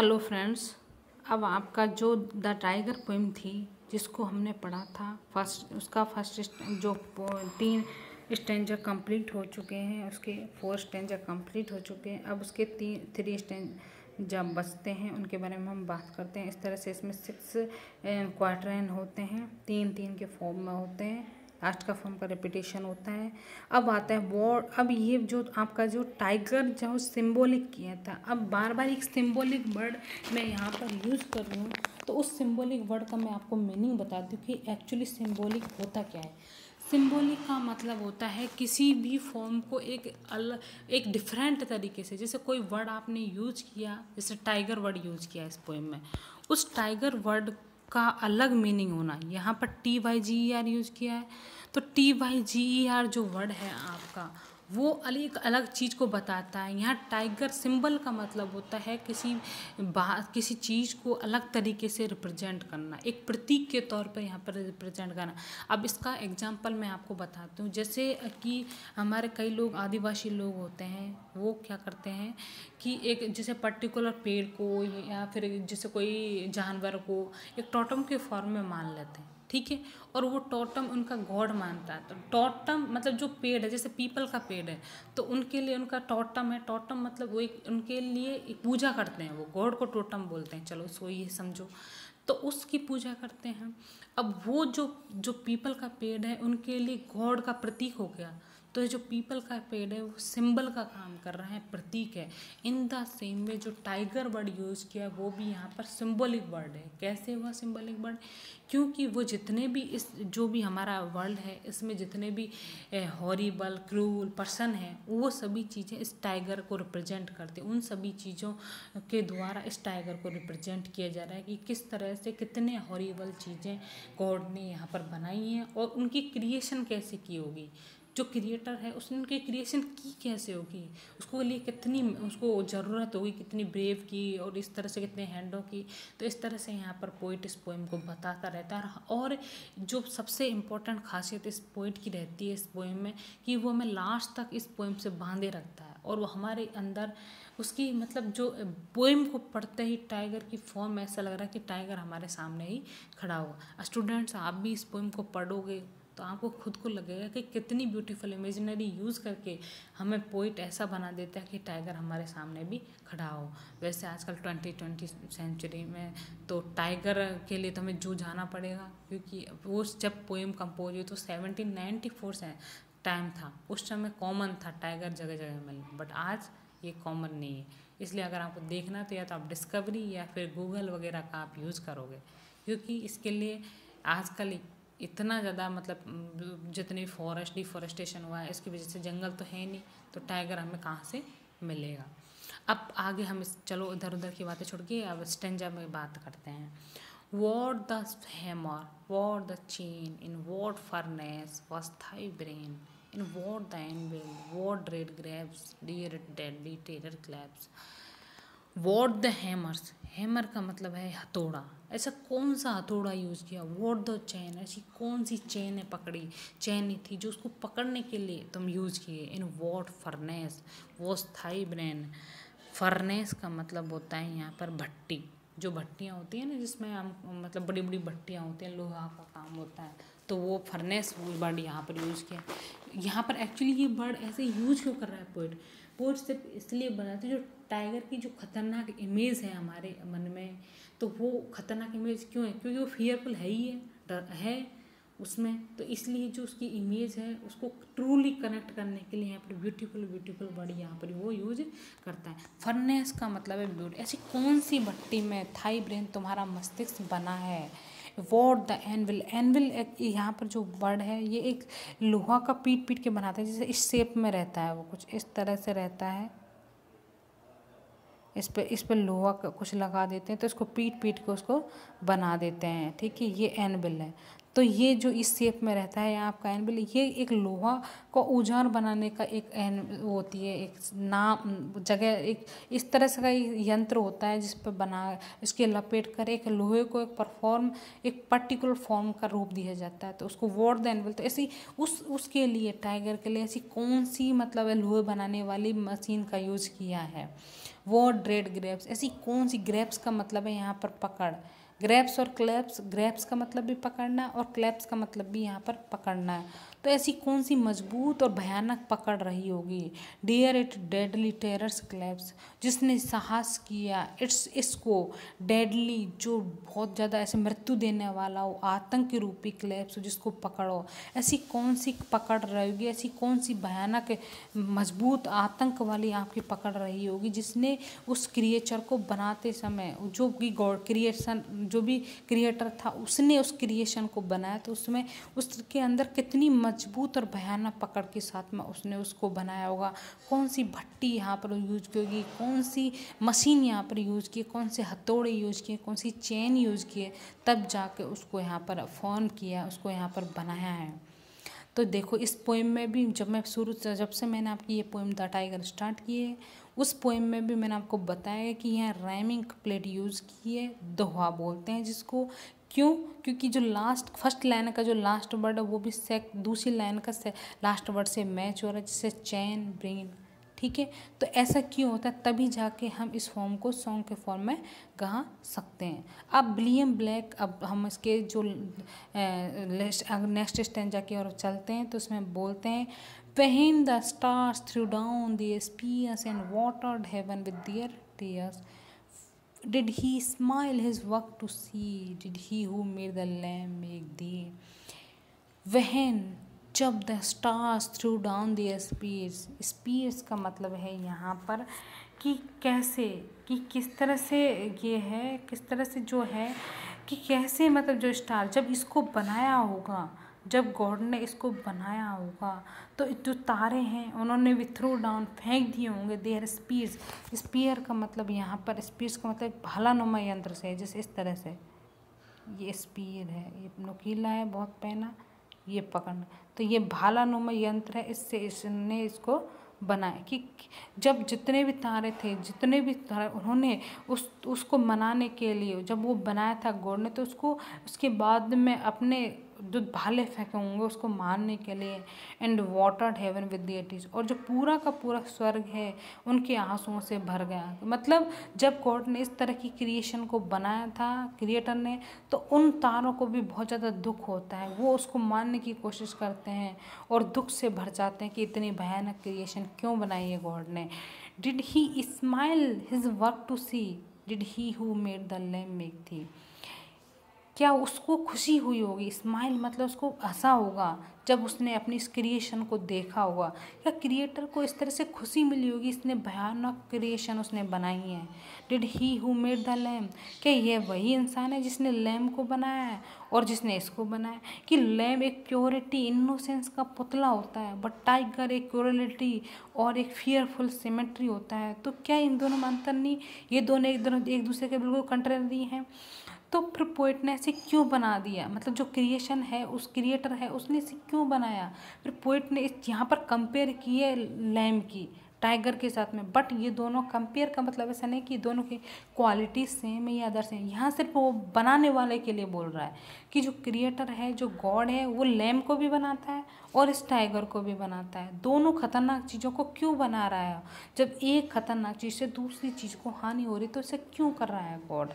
Hello friends. अब आपका जो द टाइगर पोएम थी जिसको हमने पढ़ा था उसका फर्स्ट जो 3 स्टैंजा कंप्लीट हो चुके हैं, उसके 4 स्टैंजा कंप्लीट हो चुके हैं। अब उसके 3 स्टैंजा बचते हैं, उनके बारे में हम बात करते हैं। इस तरह से इसमें 6 क्वार्टरन होते हैं, 3-3 के फॉर्म में होते हैं। लास्ट का फॉर्म का रिपीटेशन होता है। अब आता है वर्ड। अब ये जो आपका जो टाइगर जो सिंबॉलिक किया था, अब बार बार एक सिंबॉलिक वर्ड मैं यहाँ पर यूज़ कर रही हूँ, तो उस सिंबॉलिक वर्ड का मैं आपको मीनिंग बता दूँ कि एक्चुअली सिंबॉलिक होता क्या है। सिंबॉलिक का मतलब होता है किसी भी फॉर्म को एक डिफरेंट तरीके से, जैसे कोई वर्ड आपने यूज किया, जैसे टाइगर वर्ड यूज किया इस पोएम में, उस टाइगर वर्ड का अलग मीनिंग होना। यहाँ पर TYGER यूज किया है, तो TYGER जो वर्ड है आपका, वो एक अलग चीज़ को बताता है। यहाँ टाइगर सिंबल का मतलब होता है किसी चीज़ को अलग तरीके से रिप्रेजेंट करना, एक प्रतीक के तौर पर यहाँ पर रिप्रेजेंट करना। अब इसका एग्जांपल मैं आपको बताती हूँ। जैसे कि हमारे कई लोग आदिवासी लोग होते हैं, वो क्या करते हैं कि एक जैसे पर्टिकुलर पेड़ को या फिर जैसे कोई जानवर को एक टोटम के फॉर्म में मान लेते हैं, ठीक है, और वो टोटम उनका गॉड मानता है। तो टोटम मतलब जो पेड़ है, जैसे पीपल का पेड़ है, तो उनके लिए उनका टोटम है। टोटम मतलब वो एक उनके लिए एक पूजा करते हैं, वो गॉड को टोटम बोलते हैं, चलो इसको ये समझो, तो उसकी पूजा करते हैं। अब वो जो पीपल का पेड़ है उनके लिए गॉड का प्रतीक हो गया, तो ये जो पीपल का पेड़ है वो सिंबल का काम कर रहा है, प्रतीक है। इन द सेम वे जो टाइगर वर्ड यूज़ किया वो भी यहाँ पर सिंबॉलिक वर्ड है। कैसे हुआ सिंबॉलिक वर्ड? क्योंकि वो जितने भी इस जो भी हमारा वर्ल्ड है, इसमें जितने भी हॉरिबल क्रूल पर्सन है, वो सभी चीज़ें इस टाइगर को रिप्रेजेंट करते हैं। उन सभी चीज़ों के द्वारा इस टाइगर को रिप्रेजेंट किया जा रहा है कि किस तरह से कितने हॉरिबल चीज़ें गॉड ने यहाँ पर बनाई हैं और उनकी क्रिएशन कैसे की होगी। जो क्रिएटर है उसने उनकी क्रिएशन की कैसे होगी, उसको लिए कितनी उसको ज़रूरत होगी, कितनी ब्रेव की, और इस तरह से कितने हैंडों की। तो इस तरह से यहाँ पर पोइट इस पोएम को बताता रहता है। और जो सबसे इम्पोर्टेंट खासियत इस पोइट की रहती है इस पोएम में, कि वो हमें लास्ट तक इस पोएम से बांधे रखता है, और वो हमारे अंदर उसकी मतलब जो पोएम को पढ़ते ही टाइगर की फॉर्म ऐसा लग रहा है कि टाइगर हमारे सामने ही खड़ा हुआ। स्टूडेंट्स, आप भी इस पोएम को पढ़ोगे तो आपको खुद को लगेगा कि कितनी ब्यूटीफुल इमेजिनरी यूज़ करके हमें पोइट ऐसा बना देता है कि टाइगर हमारे सामने भी खड़ा हो। वैसे आजकल 2020 सेंचुरी में तो टाइगर के लिए तो हमें जू जाना पड़ेगा, क्योंकि वो जब पोएम कंपोज हुई तो 1794 से टाइम था, उस समय कॉमन था टाइगर जगह जगह मिलना, बट आज ये कॉमन नहीं है। इसलिए अगर आपको देखना तो या तो आप डिस्कवरी या फिर गूगल वगैरह का आप यूज़ करोगे, क्योंकि इसके लिए आजकल इतना ज़्यादा मतलब जितनी डिफॉरेस्टेशन हुआ है, इसकी वजह से जंगल तो है नहीं, तो टाइगर हमें कहाँ से मिलेगा। अब आगे हम चलो इधर उधर की बातें छोड़ के अब स्टेंजा में बात करते हैं। What the hammer, what the chain, in what furnace was thy brain, in what the anvil, what red grapes, dear deadly terror clasps. What the hammers, hammer का मतलब है हथौड़ा। ऐसा कौन सा हथौड़ा यूज़ किया? वॉट द चैन, ऐसी कौन सी चैन है पकड़ी, चैन थी जो उसको पकड़ने के लिए तुम यूज़ किए। In what furnace was thy brain, furnace का मतलब होता है यहाँ पर भट्टी, जो भट्टियाँ होती हैं ना जिसमें हम मतलब बड़ी बड़ी भट्टियाँ होती हैं, लोहा का काम होता है, तो वो फर्नेस वर्ड यहाँ पर यूज़ किया। यहाँ पर एक्चुअली ये वर्ड ऐसे यूज़ क्यों कर रहा है पोइट? पोइट सिर्फ इसलिए बनाते जो टाइगर की जो खतरनाक इमेज है हमारे मन में, तो वो खतरनाक इमेज क्यों है? क्योंकि वो फियरफुल है ही है, डर है उसमें, तो इसलिए जो उसकी इमेज है उसको ट्रूली कनेक्ट करने के लिए यहाँ पर ब्यूटीफुल वर्ड यहाँ पर वो यूज करता है। फर्नेस का मतलब है ब्यूटी। ऐसी कौन सी भट्टी में थाई ब्रेन तुम्हारा मस्तिष्क बना है। वॉट द एनविल, एनविल यहाँ पर जो वर्ड है ये एक लोहा का पीट के बनाते हैं, जैसे इस शेप में रहता है, वो कुछ इस तरह से रहता है, इस पे लोहा का कुछ लगा देते हैं, तो इसको पीट के उसको बना देते हैं, ठीक है। ये एनविल है, तो ये जो इस शेप में रहता है आपका एनविल, ये एक लोहा को औजार बनाने का एक वो होती है, एक नाम जगह, एक इस तरह से का यंत्र होता है जिस पर बना इसके लपेट कर एक लोहे को एक पर्टिकुलर फॉर्म का रूप दिया जाता है, तो उसको वॉट द एनविल। तो ऐसी उसके लिए टाइगर के लिए ऐसी कौन सी मतलब लोहे बनाने वाली मशीन का यूज़ किया है। व्हाट ड्रेड ग्रेप्स, ऐसी कौन सी, ग्रेप्स का मतलब है यहाँ पर पकड़, ग्रेप्स और क्लैप्स, ग्रेप्स का मतलब भी पकड़ना और क्लैप्स का मतलब भी यहाँ पर पकड़ना है। तो ऐसी कौन सी मजबूत और भयानक पकड़ रही होगी, dear it deadly terrors clasps, जिसने साहस किया इसको डेडली, जो बहुत ज़्यादा ऐसे मृत्यु देने वाला हो, आतंक रूपी क्लैप्स, जिसको पकड़ो। ऐसी कौन सी पकड़ रही होगी, ऐसी कौन सी भयानक मजबूत आतंक वाली आपकी पकड़ रही होगी, जिसने उस क्रिएचर को बनाते समय, जो भी गॉड क्रिएशन, जो भी क्रिएटर था उसने उस क्रिएशन को बनाया, तो उसमें उसके अंदर कितनी मजबूत और भयानक पकड़ के साथ में उसने उसको बनाया होगा। कौन सी भट्टी यहाँ पर यूज की होगी, कौन सी मशीन यहाँ पर यूज की, कौन से हथौड़े यूज किए, कौन सी चेन यूज किए, तब जाके उसको यहाँ पर फॉर्म किया, उसको यहाँ पर बनाया है। तो देखो इस पोएम में भी जब से मैंने आपकी ये पोएम द टाइगर स्टार्ट की है, उस पोएम में भी मैंने आपको बताया कि यहाँ राइमिंग कप्लेट यूज़ की है, दोहा बोलते हैं जिसको। क्यों? क्योंकि जो फर्स्ट लाइन का जो लास्ट वर्ड है वो भी दूसरी लाइन का लास्ट वर्ड से मैच हो रहा है, जैसे चैन ब्रेन। ठीक है, तो ऐसा क्यों होता है, तभी जाके हम इस फॉर्म को सॉन्ग के फॉर्म में गा सकते हैं। अब विलियम ब्लेक, अब हम इसके जो नेक्स्ट स्टैंजा की ओर चलते हैं, तो उसमें बोलते हैं, when the stars threw down their spears and watered heaven with their tears, did he smile his work to see, did he who made the lamb make thee, when, जब the stars threw down their spears, spears का मतलब है यहाँ पर कि कैसे, कि किस तरह से ये है, किस तरह से जो है कि कैसे, मतलब जो स्टार जब इसको बनाया होगा, जब गॉड ने इसको बनाया होगा, तो जो तारे हैं उन्होंने भी थ्रू डाउन फेंक दिए होंगे देयर स्पीयर्स। स्पीयर का मतलब यहाँ पर, स्पीयर्स का मतलब भालानुमा यंत्र से, जैसे इस तरह से ये स्पीयर है, ये नुकीला है बहुत पैना, ये पकड़ना, तो ये भालानुमा यंत्र है, इससे इसने इसको बनाया कि जब जितने भी तारे थे, जितने भी तारे, उन्होंने उसको मनाने के लिए जब वो बनाया था गॉड ने, तो उसको उसके बाद में अपने जो भाले फेंके होंगे उसको मारने के लिए। And watered heaven with their tears, और जो पूरा का पूरा स्वर्ग है उनके आंसुओं से भर गया। मतलब जब गॉड ने इस तरह की क्रिएशन को बनाया था, क्रिएटर ने, तो उन तारों को भी बहुत ज़्यादा दुख होता है, वो उसको मारने की कोशिश करते हैं और दुख से भर जाते हैं कि इतनी भयानक क्रिएशन क्यों बनाई है गॉड ने। Did he smile his work to see, did he who made the lamb make thee, क्या उसको खुशी हुई होगी, स्माइल मतलब उसको हंसा होगा जब उसने अपनी इस क्रिएशन को देखा होगा, या क्रिएटर को इस तरह से खुशी मिली होगी, इसने भयानक क्रिएशन उसने बनाई है। Did he who made the lamb, क्या ये वही इंसान है जिसने लैम्ब को बनाया है और जिसने इसको बनाया, कि लैम्ब एक प्योरिटी इनोसेंस का पुतला होता है, बट टाइगर एक क्रूरलिटी और एक फियरफुल सिमेट्री होता है। तो क्या इन दोनों में अंतर नहीं, ये दोनों एक दूसरे के बिल्कुल कंट्रेरी हैं। तो फिर पोइट ने ऐसे क्यों बना दिया, मतलब जो क्रिएशन है, उस क्रिएटर है, उसने इसे क्यों बनाया। फिर पोइट ने इस यहाँ पर कंपेयर किए लैम्ब की टाइगर के साथ में, बट ये दोनों कंपेयर का मतलब ऐसा नहीं कि दोनों की क्वालिटी सेम है या अदर सेम, यहाँ सिर्फ वो बनाने वाले के लिए बोल रहा है कि जो क्रिएटर है, जो गॉड है, वो लैम्ब को भी बनाता है और इस टाइगर को भी बनाता है। दोनों खतरनाक चीज़ों को क्यों बना रहा है, जब एक खतरनाक चीज़ से दूसरी चीज़ को हानि हो रही तो इसे क्यों कर रहा है God.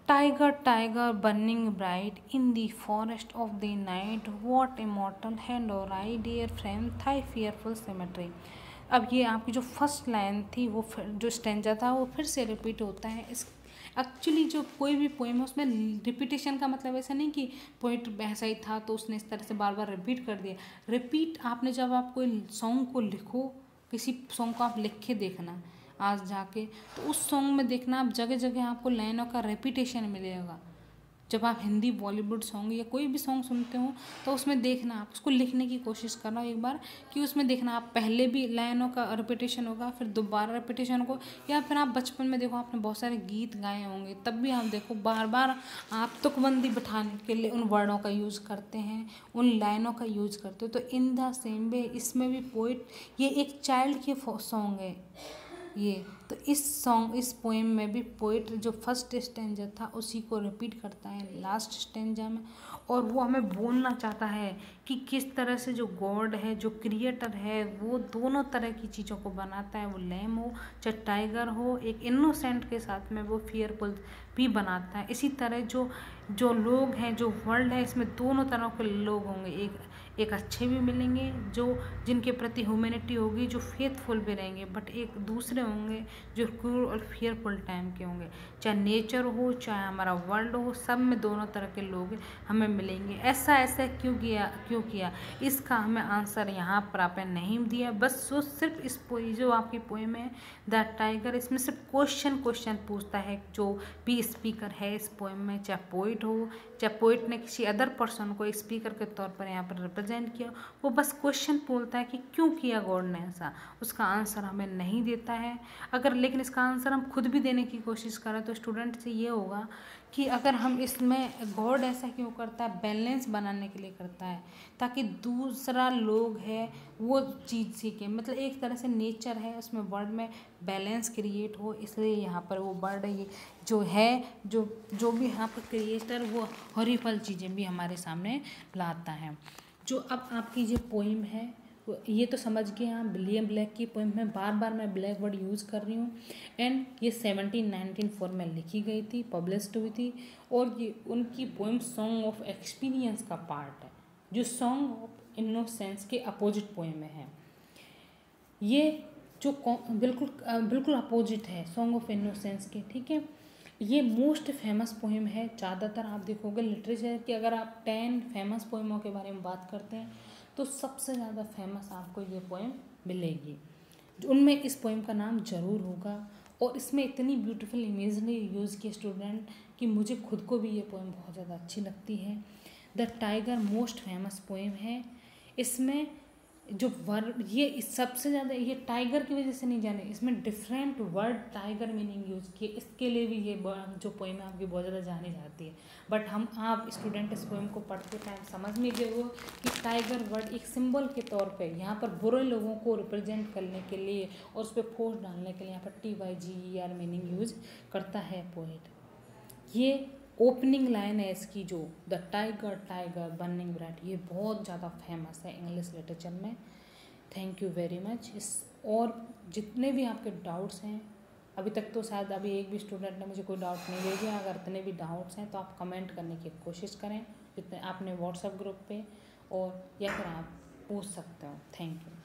Tiger, tiger, burning bright in the forest of the night, what immortal hand or eye, dear frame, thy fearful symmetry। अब ये आपकी जो फर्स्ट लाइन थी, वो जो स्टेंजा था वो फिर से रिपीट होता है। इस एक्चुअली जो कोई भी पोएम है उसमें रिपीटेशन का मतलब ऐसा नहीं कि पोइट ऐसा ही था तो उसने इस तरह से बार बार रिपीट कर दिया। रिपीट आपने जब आप कोई सॉन्ग को लिखो, किसी सॉन्ग को आप लिख के देखना आज जाके, तो उस सॉन्ग में देखना आप जगह जगह आपको लाइनों का रेपिटेशन मिलेगा। जब आप हिंदी बॉलीवुड सॉन्ग या कोई भी सॉन्ग सुनते हो तो उसमें देखना, आप उसको लिखने की कोशिश करना एक बार, कि उसमें देखना आप पहले भी लाइनों का रेपिटेशन होगा, फिर दोबारा रेपिटेशन होगा, या फिर आप बचपन में देखो आपने बहुत सारे गीत गाए होंगे, तब भी आप देखो बार बार आप तुकबंदी बिठाने के लिए उन वर्डों का यूज़ करते हैं, उन लाइनों का यूज़ करते हो। तो इन द सेम वे इसमें भी पोइट, ये एक चाइल्ड के सॉन्ग है, ये तो इस पोएम में भी पोइट जो फर्स्ट स्टेंजा था उसी को रिपीट करता है लास्ट स्टेंजा में, और वो हमें बोलना चाहता है कि किस तरह से जो गॉड है, जो क्रिएटर है, वो दोनों तरह की चीज़ों को बनाता है। वो लैम हो चाहे टाइगर हो, एक इनोसेंट के साथ में वो फियरफुल भी बनाता है। इसी तरह जो लोग हैं, जो वर्ल्ड है, इसमें दोनों तरह के लोग होंगे। एक अच्छे भी मिलेंगे जो जिनके प्रति ह्यूमैनिटी होगी, जो फेथफुल भी रहेंगे, बट एक दूसरे होंगे जो क्रूर और फियरफुल टाइम के होंगे। चाहे नेचर हो चाहे हमारा वर्ल्ड हो, सब में दोनों तरह के लोग हमें मिलेंगे। ऐसा क्यों किया इसका हमें आंसर यहाँ पर आपने नहीं दिया। बस सिर्फ इस जो आपकी पोएम है द टाइगर, इसमें सिर्फ क्वेश्चन पूछता है। जो भी स्पीकर है इस पोएम में, चाहे पोइट हो, चाहे पोइट ने किसी अदर पर्सन को स्पीकर के तौर पर यहाँ पर रिप्रेजेंट किया, वो बस क्वेश्चन बोलता है कि क्यों किया गॉड ने ऐसा। उसका आंसर हमें नहीं देता है। लेकिन इसका आंसर हम खुद भी देने की कोशिश करें तो स्टूडेंट से ये होगा कि अगर हम इसमें गॉड ऐसा क्यों करता है, बैलेंस बनाने के लिए करता है, ताकि दूसरा लोग है वो चीज़ सीखे। मतलब एक तरह से नेचर है, उसमें वर्ल्ड में बैलेंस क्रिएट हो, इसलिए यहाँ पर वो वर्ड ये जो है, जो भी यहाँ पर क्रिएटर वो हॉरिफुल चीज़ें भी हमारे सामने लाता है। जो अब आपकी ये पोइम है ये तो समझ गए आप, विलियम ब्लेक की पोइम में बार मैं ब्लैक वर्ड यूज़ कर रही हूँ। एंड ये 1794 में लिखी गई थी, पब्लिश्ड हुई थी, और ये उनकी पोइम सॉन्ग ऑफ एक्सपीरियंस का पार्ट है, जो सॉन्ग ऑफ इनोसेंस के अपोजिट पोइम में है। ये जो बिल्कुल अपोजिट है सॉन्ग ऑफ इनोसेंस के, ठीक है। ये मोस्ट फेमस पोइम है। ज़्यादातर आप देखोगे लिटरेचर की, अगर आप 10 फेमस पोइमों के बारे में बात करते हैं तो सबसे ज़्यादा फेमस आपको ये पोएम मिलेगी। उनमें इस पोएम का नाम ज़रूर होगा, और इसमें इतनी ब्यूटीफुल इमेजरी यूज़ की स्टूडेंट कि मुझे खुद को भी ये पोएम बहुत ज़्यादा अच्छी लगती है। The tiger most famous poem है। इसमें जो वर्ड ये सबसे ज़्यादा ये टाइगर की वजह से नहीं जाने, इसमें different word tiger meaning use किए, इसके लिए भी ये जो पोएम है आपकी बहुत ज़्यादा जानी जाती है। बट आप स्टूडेंट इस पोएम को पढ़ते टाइम समझ नहीं गए हो कि टाइगर वर्ड एक सिंबल के तौर पे यहाँ पर बुरे लोगों को रिप्रेजेंट करने के लिए और उस पर फोर्स डालने के लिए यहाँ पर TYGER मीनिंग यूज करता है पोएट। ये ओपनिंग लाइन है इसकी, जो द टाइगर बर्निंग ब्राइट, ये बहुत ज़्यादा फेमस है इंग्लिश लिटरेचर में। Thank you very much. और जितने भी आपके डाउट्स हैं, अभी तक तो शायद अभी एक भी स्टूडेंट ने मुझे कोई डाउट नहीं भेजा, अगर इतने भी डाउट्स हैं तो आप कमेंट करने की कोशिश करें, जितने आपने व्हाट्सएप ग्रुप पे, और या फिर आप पूछ सकते हो। Thank you.